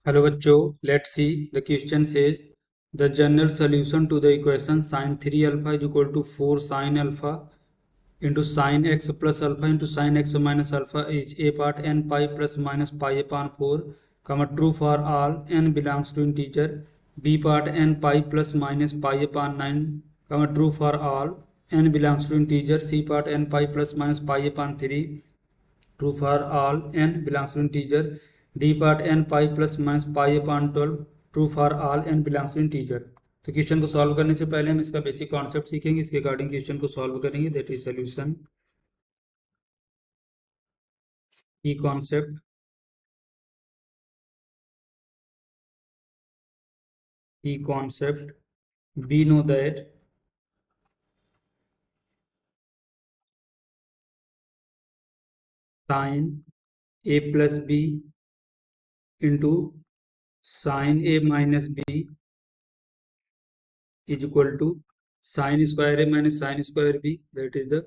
Hello बच्चों, let's see the question says the general solution to the equation sin 3 alpha is equal to 4 sin alpha into sin x plus alpha into sin x minus alpha is a part n pi plus minus pi upon 4, true for all n belongs to integer, b part n pi plus minus pi upon 9, true for all n belongs to integer, c part n pi plus minus pi upon 3, true for all n belongs to integer, d part n pi plus minus pi upon 12, true for all n belongs to integer. तो question को solve करने से पहले हम इसका basic concept सीखेंगे, इसके according question को सॉल्व करेंगे। दैट इज सोल्यूशन की concept we know that sin a plus b into sin a minus b is equal to sin square a minus sin square b, that is the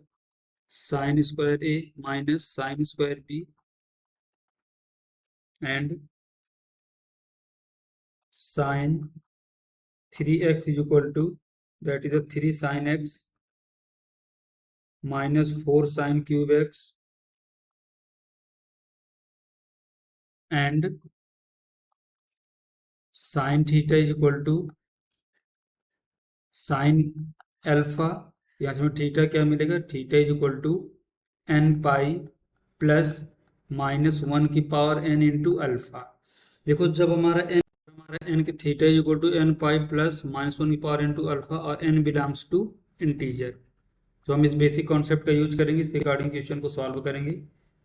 sin square a minus sin square b, and sin 3x is equal to, that is the 3 sin x minus 4 sin cube x, and sin theta is equal to sin alpha, यहाँ से हमें theta क्या मिलेगा, theta is equal to n pi plus minus 1 की power n into alpha. देखो जब हमारा n के theta is equal to n pi plus minus 1 की पावर इंटू अल्फा और n बिलोंग्स टू इंटीजर, तो हम इस बेसिक कॉन्सेप्ट का यूज करेंगे, इसके अकॉर्डिंग क्वेश्चन को सॉल्व करेंगे।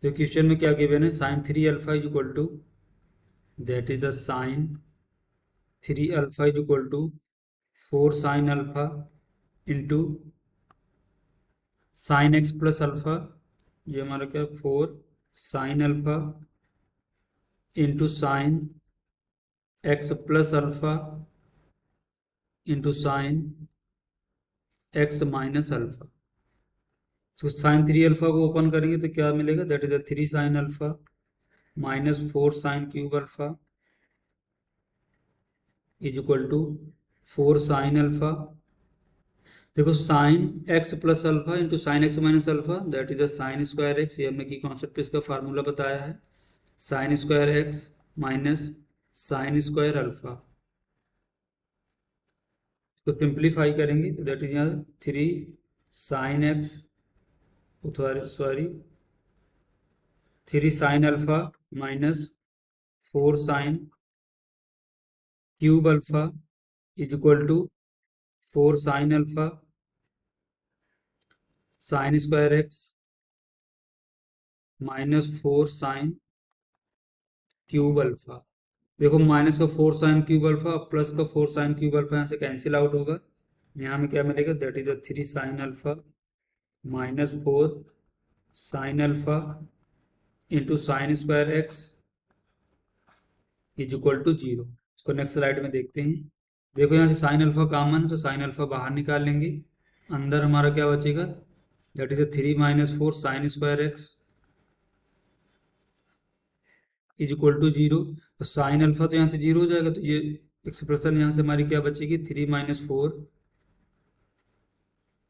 तो क्वेश्चन में क्या गिवन है, sine 3 alpha is equal to, that is the sine 3 alpha is equal to 4 sine alpha into sine x plus alpha, ये हमारा क्या 4 sine alpha into sine x plus alpha into sine x minus alpha. तो sine 3 alpha को open करेंगे तो क्या मिलेगा, that is the 3 sine alpha minus 4 sine cube alpha is equal to 4 sine alpha. देखो sine x plus alpha into sine x minus alpha, that is the sine square x, ये हमने की concept पे इसका फार्मूला बताया है, sine square x minus sine square alpha. इसको simplify करेंगे तो दैट इज यहाँ 3 sine x sorry 3 sine alpha minus 4 sine cube alpha is equal to 4 sine alpha sine square x minus 4 sine cube alpha. देखो minus का 4 sine cube alpha plus का 4 sine cube alpha यहाँ से cancel out होगा, यहाँ में क्या मिलेगा, that is the 3 sine alpha minus 4 sine alpha into sine square x is equal to 0। इसको नेक्स्ट स्लाइड में देखते हैं। देखो यहाँ से साइन अल्फा कॉमन है तो साइन अल्फा बाहर निकाल लेंगे, अंदर हमारा क्या बचेगा, that is 3 minus 4 sine square x is equal to 0। तो साइन अल्फा तो यहाँ से 0 हो जाएगा, तो ये एक्सप्रेशन यहाँ से हमारी क्या बचेगी, 3 minus 4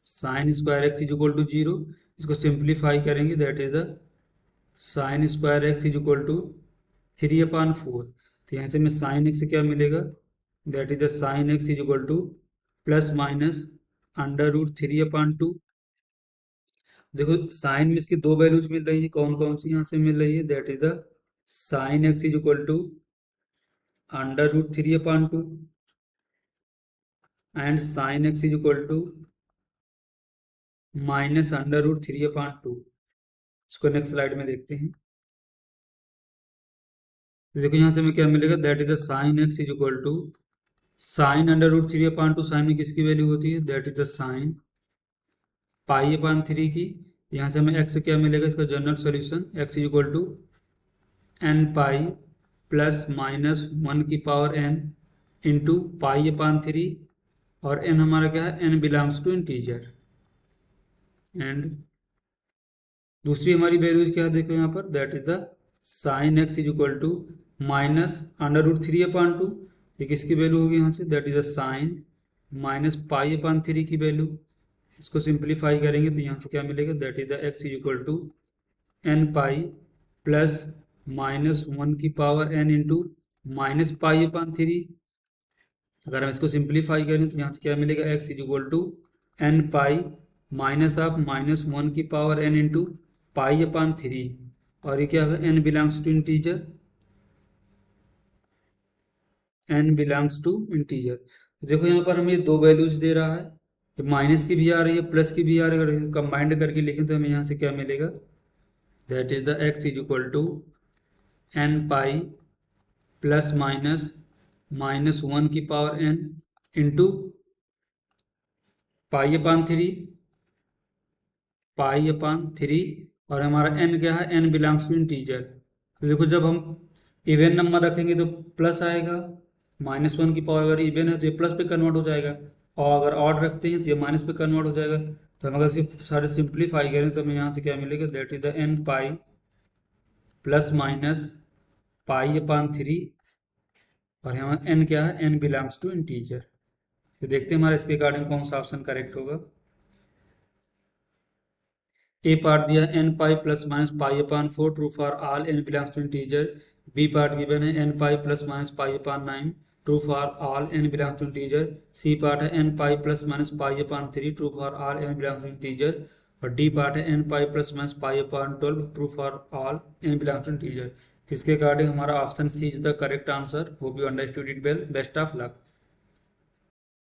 sine square x is equal to 0। इसको सिंप्लीफाई करेंगे, that is the sine square x is equal to 3/4। तो यहाँ से हमें साइन एक्स क्या मिलेगा, that is the sine x is equal to plus minus under root 3/2। देखो sign में इसकी दो वैल्यूज मिल रही है, कौन कौन सी यहाँ से मिल रही है, that is the sine x is equal to under root 3/2 and sine x is equal to minus under root 3/2। इसको नेक्स्ट स्लाइड में देखते हैं। देखो यहाँ से हमें क्या मिलेगा, that is the sine x is equal to sine under root 3/2, sine में किसकी वैल्यू होती है, दैट इज द साइन पाई/3 की। यहाँ से हमें एक्स क्या मिलेगा, इसका general solution x is equal to n pi plus minus 1 की पावर n इंटू पाई/3, और n हमारा क्या है, n belongs to integer. And दूसरी हमारी वैल्यूज क्या है, देखो यहाँ पर that is the sine x is equal to minus √3/2, ये किसकी वैल्यू होगी यहाँ से, that is a sine minus π/3 की वैल्यू। इसको सिंप्लीफाई करेंगे तो यहाँ से क्या मिलेगा, that is the x equal to n π plus -1n into -π/3। अगर हम इसको सिंप्लीफाई करें तो यहाँ से क्या मिलेगा, x equal to n π minus of -1n into π/3, और ये क्या है, n belongs to integer, n belongs to integer. देखो यहाँ पर हमें दो वैल्यूज दे रहा है, माइनस की भी आ रही है प्लस की भी आ रही है। अगर कंबाइंड करके लिखें तो हमें यहाँ से क्या मिलेगा, that is the x equal to n π plus -1n into π/3, और हमारा n क्या है, n बिलोंग्स टू इंटीजर। तो देखो जब हम इवन नंबर रखेंगे तो प्लस आएगा, -1 अगर इवन है तो ये प्लस पे कन्वर्ट हो जाएगा, और अगर ऑड रखते हैं तो ये माइनस पे कन्वर्ट हो जाएगा। तो हम अगर इसके सारे सिंप्लीफाई करें तो हमें यहाँ से क्या मिलेगा, that is the n π plus -π/3, और यहाँ n क्या है, n बिलोंग्स टू इंटीजर। तो देखते हैं हमारा इसके अकॉर्डिंग कौन सा ऑप्शन करेक्ट होगा। ए पार्ट दिया n π plus -π/4 true for all n belongs to integer. B part given है n π plus -π/9 true for all n belongs to integer. C part है n π plus -π/3 true for all n belongs to integer. और D part है n π plus -π/12 true for all n belongs to integer. जिसके according हमारा option C is the correct answer. Hope you understood it well. Best of luck.